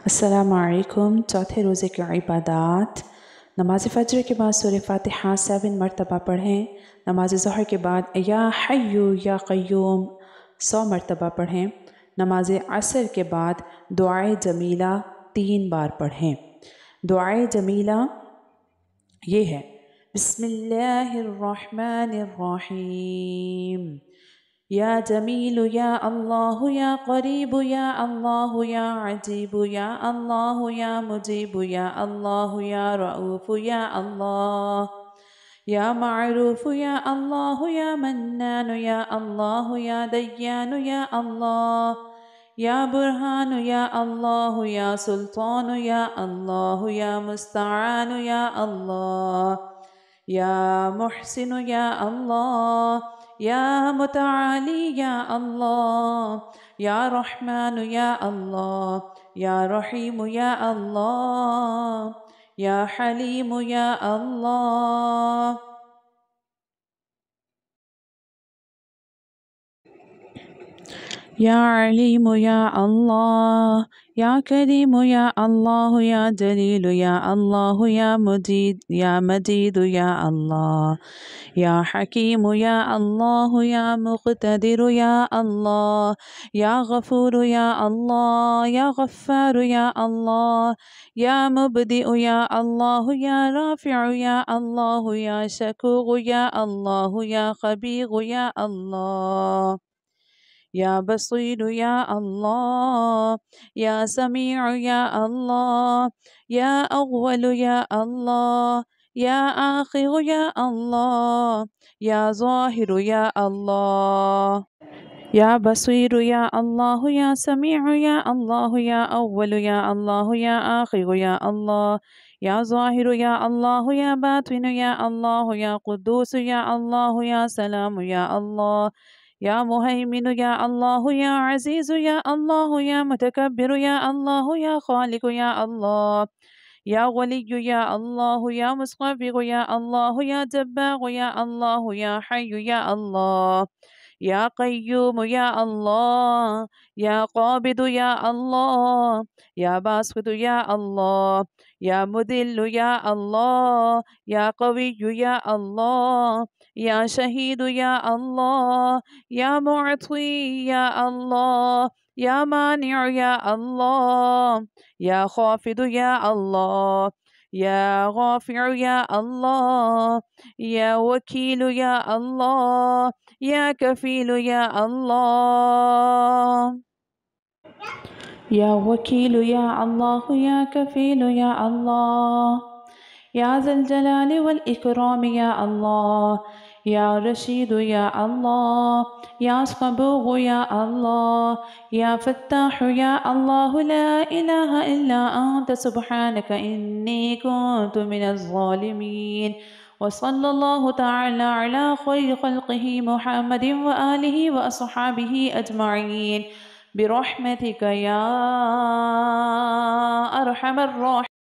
अस्सलामु अलैकुम। चौथे रोज़े की इबादत। नमाज फ़जर के बाद सूरह फ़ातिहा 7 मरतबा पढ़ें। नमाज ज़हर के बाद या हय्यु या क़य्यूम 100 मरतबा पढ़ें। नमाज असर के बाद दुआए जमीला 3 बार पढ़ें। दुआए जमीला ये है, बिस्मिल्लाहिर्रहमानिर्रहीम। या जमीलु या अल्लाहु या क़रीबु या अल्लाहु या अजीबु या अल्लाहु या मुजीबु या अल्लाहु या रऊफ़ु या अल्लाह या मारूफ़ु या अल्लाहु या मन्नानु या अल्लाहु या दय्यानु या अल्लाह या बुरहानु या अल्लाहु या सुल्तानु या अल्लाहु या मुस्तआनु या अल्लाह या मुहसिनु या अल्लाह या मुतआली या अल्लाह या रहमानु या अल्लाह या रहीमु या अल्लाह या हलीमु या अल्लाह। या अलीमु या अल्लाह या करीमु या अल्लाह या जलीलु या अल्लाह या मजीदु या अल्लाह या हकीमु या अल्लाह या मुक़तदिरु या अल्लाह या गफ़ूरु या अल्लाह या गफ़्फ़ारु या अल्लाह या मुब्दिउ या अल्लाह या राफ़िउ या अल्लाह या शकूरु या अल्लाह या ख़बीरु या अल्लाह या बसीरु या अल्लाह या समीउ या अल्लाह या अव्वलु या अल्लाह या आखिरु या अल्लाह या ज़ाहिरु या अल्लाह या बसीरु या अल्लाह या समीउ या अल्लाह या अव्वलु या अल्लाह या आखिरु या अल्लाह या ज़ाहिरु या अल्लाह या बातिनु या अल्लाह या कुद्दूस या अल्लाह या सलाम या अल्लाह या मुहैमिनु या अल्लाह या अज़ीज़ु या अल्लाह या मुतकब्बिरु या अल्लाह या खालिक़ु या अल्लाह या वलिय्यु या अल्लाह या मुस्तग़फ़िरु या अल्लाह या जब्बारु या अल्लाह या हय्यु या अल्लाह या क़य्यूम या अल्लाह या क़ाबिदु या अल्लाह या बासितु या अल्लाह या मुदिल्लु या अल्लाह या क़विय्यु या अल्लाह या शहीदु या अल्लाह या मुअती या अल्लाह या मानिउ या अल्लाह या ख़ाफ़िदु या अल्लाह या गाफ़िउ या अल्लाह या वकीलु या अल्लाह या कफ़ीलु या अल्लाह या वकीलु या अल्लाह या कफ़ीलु या अल्लाह या ज़ल जलाल वल इकराम या अल्लाह या रशीदु या अल्लाह या सबूर या अल्लाह या फ़त्ताह या अल्लाह ला इलाहा इल्ला अंत सुब्हानक इन्नी कुन्तु मिनज़ ज़ालिमीन। वसल्लल्लाहु तआला अला खैरि ख़ल्क़िही मुहम्मदिन व आलिही व अस्हाबिही अजमईन बिरहमतिक या अरहमर राहिमीन।